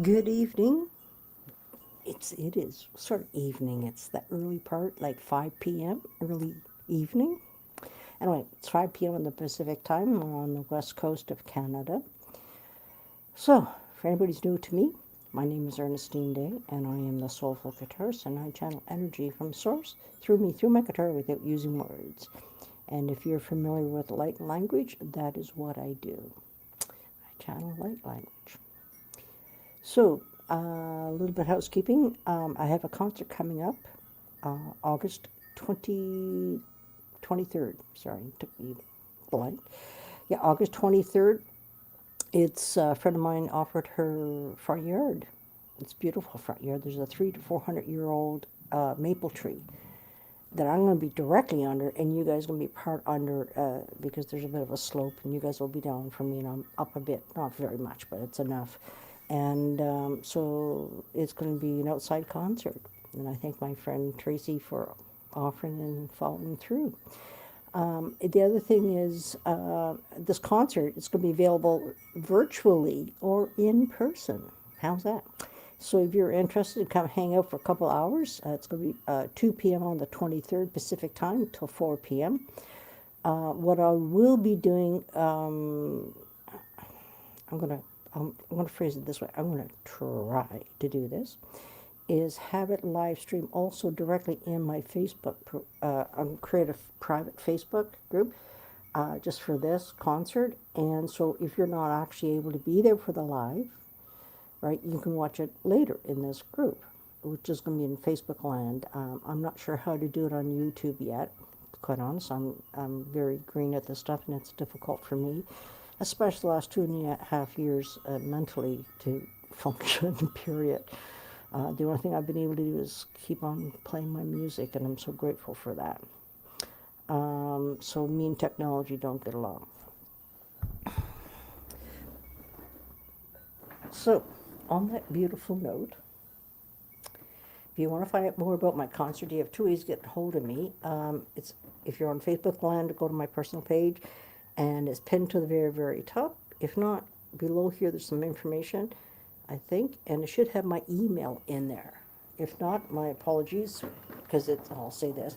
Good evening. It is sort of evening. It's the early part, like 5 p.m. early evening. Anyway, it's 5 p.m. on the Pacific time on the west coast of Canada. So, if anybody's new to me, my name is Ernestine Day, and I am the Soulful Guitarist, and I channel energy from Source through me, through my guitar, without using words. And if you're familiar with light language, that is what I do. I channel light language. So, a little bit of housekeeping. I have a concert coming up August 23rd. Sorry, took me blank. Yeah, August 23rd. It's a friend of mine offered her front yard. It's a beautiful front yard. There's a 300 to 400 year old maple tree that I'm going to be directly under, and you guys are going to be part under because there's a bit of a slope, and you guys will be down from me, and I'm up a bit, not very much, but it's enough. And so it's going to be an outside concert, and I thank my friend Tracy for offering and following through. The other thing is this concert is going to be available virtually or in person. How's that? So if you're interested, come hang out for a couple hours. It's going to be 2 p.m. on the 23rd Pacific time till 4 p.m. What I will be doing, I'm gonna phrase it this way. I'm gonna try to do this. Is have it live stream also directly in my Facebook. I'm create a private Facebook group just for this concert. And so if you're not actually able to be there for the live, right, you can watch it later in this group, which is going to be in Facebook land. I'm not sure how to do it on YouTube yet. Quite honest, I'm very green at this stuff, and it's difficult for me, especially the last 2.5 years mentally to function. Period. The only thing I've been able to do is keep on playing my music, and I'm so grateful for that. So me and technology don't get along. So, on that beautiful note, if you want to find out more about my concert, you have two ways to get hold of me. It's if you're on Facebook land, go to my personal page, and it's pinned to the very, very top. If not, below here there's some information, I think, and it should have my email in there. If not, my apologies, because I'll say this.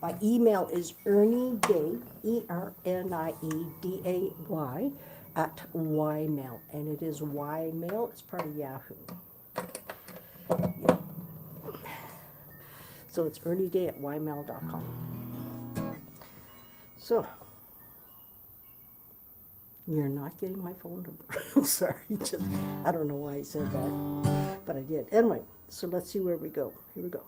My email is ernieday, ERNIEDAY, at ymail, and it is ymail. It's part of Yahoo. Yeah. So it's ernieday at ymail.com. So, you're not getting my phone number. I'm sorry, I don't know why I said that, but I did. Anyway, so let's see where we go. Here we go.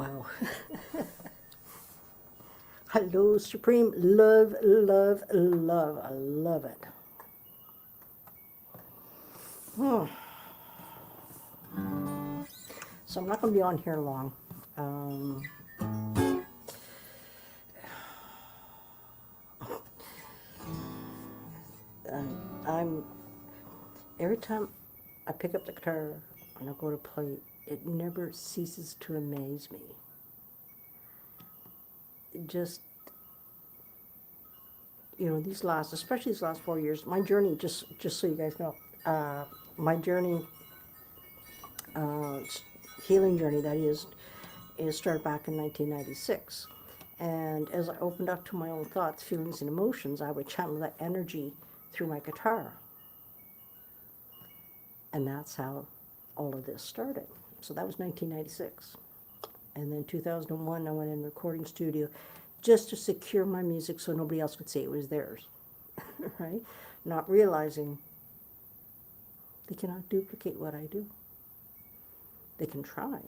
wow. Hello, Supreme. Love, love, love. I love it. So I'm not going to be on here long. Um, I'm every time I pick up the guitar and I go to play, it never ceases to amaze me. It just, especially these last 4 years, my journey, just so you guys know, my journey, uh, healing journey, that is started back in 1996. And as I opened up to my own thoughts, feelings, and emotions, I would channel that energy through my guitar. And that's how all of this started. So that was 1996. And then 2001, I went in the recording studio just to secure my music so nobody else could say it was theirs, right? Not realizing they cannot duplicate what I do. They can try,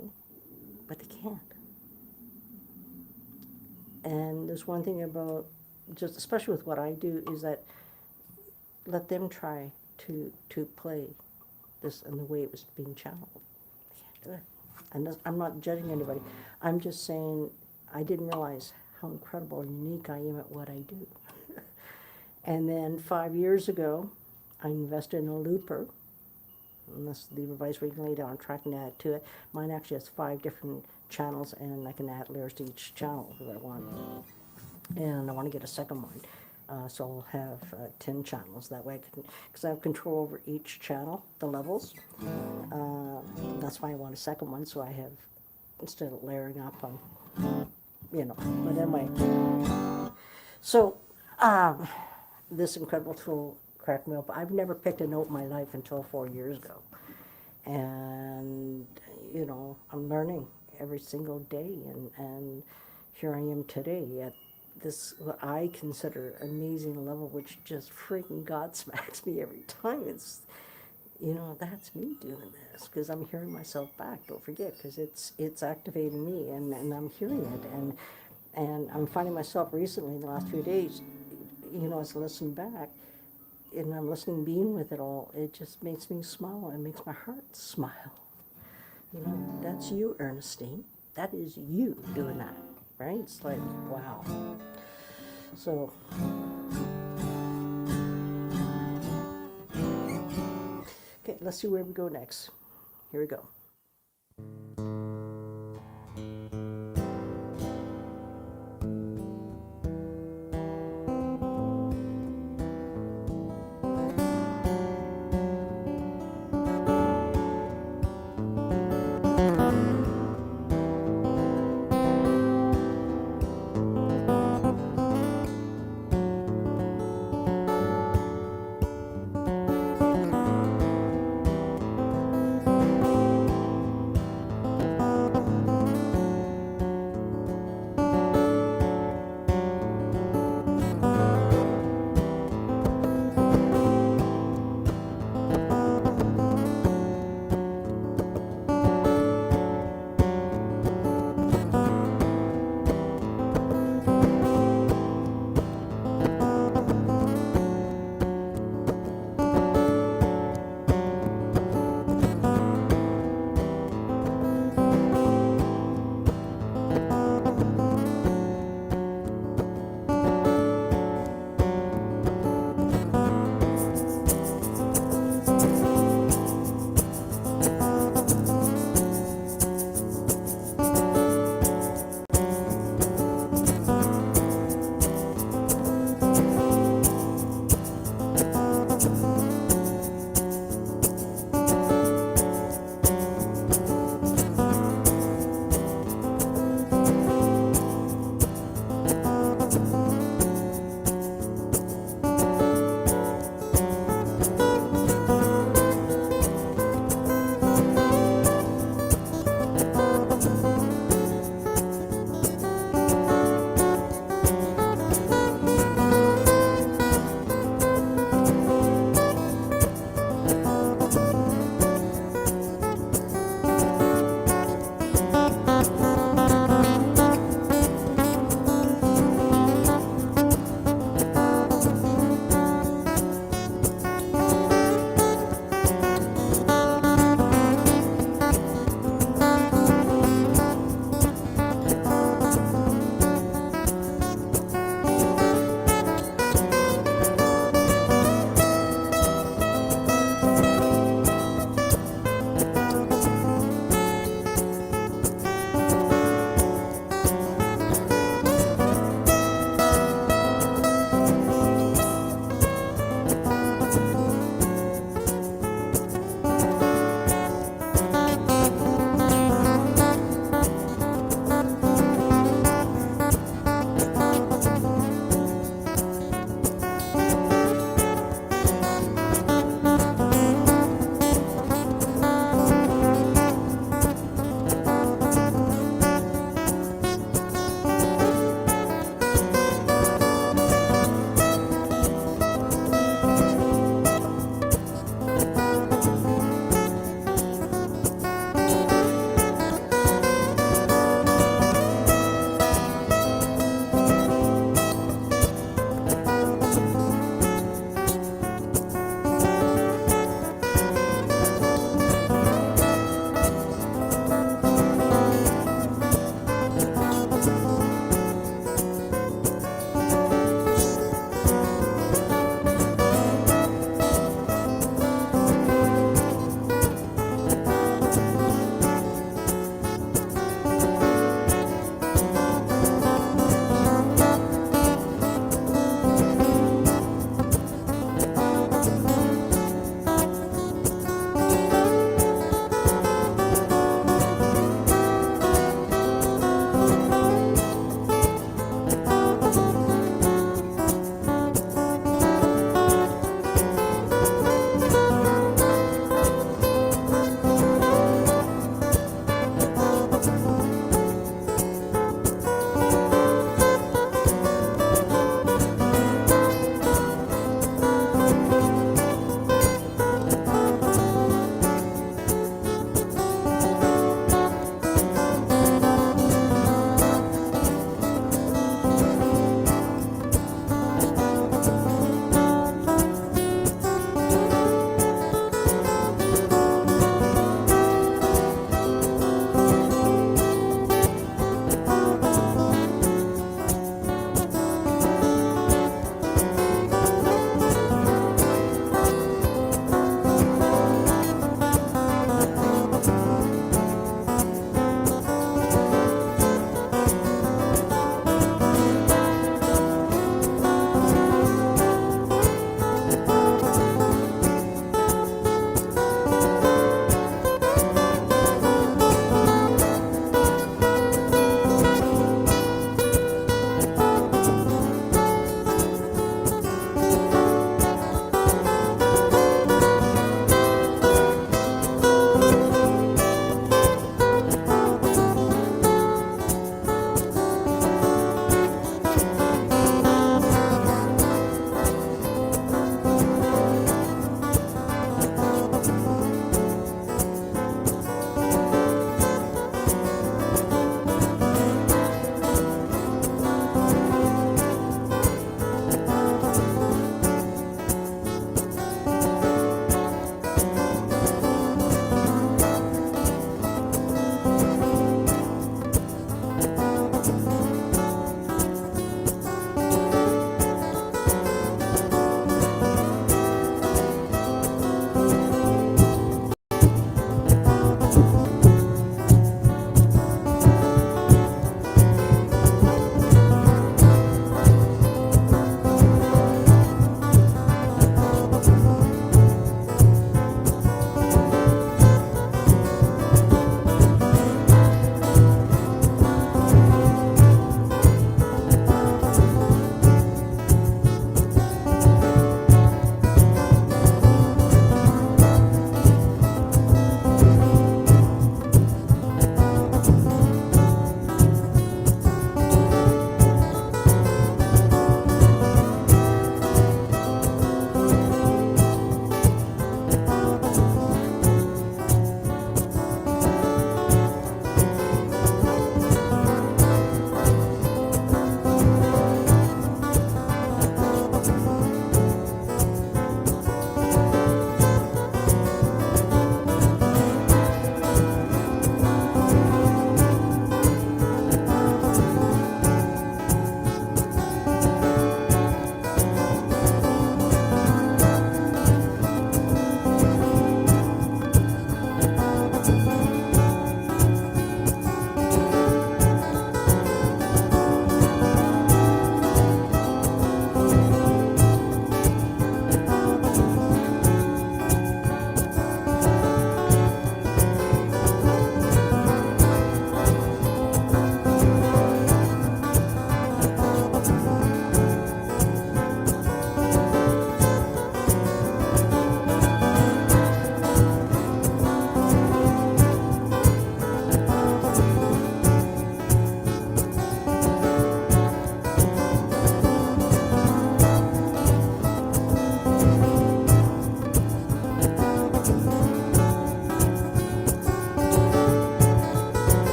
but they can't. And there's one thing about, just especially with what I do, is that let them try to play this in the way it was being channeled. They can't do it. And I'm not judging anybody. I'm just saying I didn't realize how incredible and unique I am at what I do. And then 5 years ago, I invested in a looper. And that's the device where you can lay down a track and add to it. Mine actually has 5 different channels, and I can add layers to each channel if I want. And I want to get a second one. So I'll have 10 channels. That way I can, because I have control over each channel, the levels. That's why I want a second one, so I have, instead of layering up on, but anyway. So, this incredible tool cracked me up. I've never picked a note in my life until 4 years ago. And, I'm learning every single day, and here I am today at this, what I consider amazing level, which just freaking God smacks me every time. It's, that's me doing this, because I'm hearing myself back, don't forget, because it's activating me, and I'm hearing it, and I'm finding myself recently in the last few days, as I listen back, and I'm listening, being with it all, it just makes me smile, and makes my heart smile. That's you, Ernestine. That is you doing that, right? It's like, wow. So, okay, let's see where we go next. Here we go.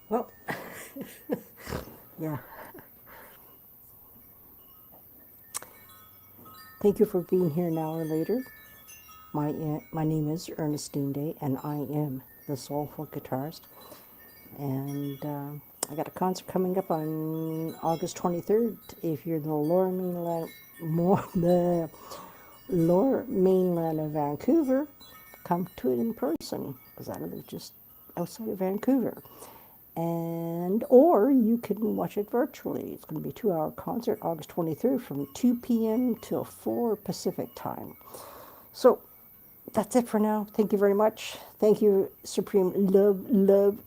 Well, yeah. Thank you for being here an hour later. My name is Ernestine Day, and I am the Soulful Guitarist. And I got a concert coming up on August 23rd. If you're in the lower mainland of Vancouver, come to it in person, because I live just outside of Vancouver. And or you can watch it virtually. It's going to be a 2-hour concert, August 23rd, from 2 p.m. till 4 Pacific time. So that's it for now. Thank you very much. Thank you, Supreme Love, Love,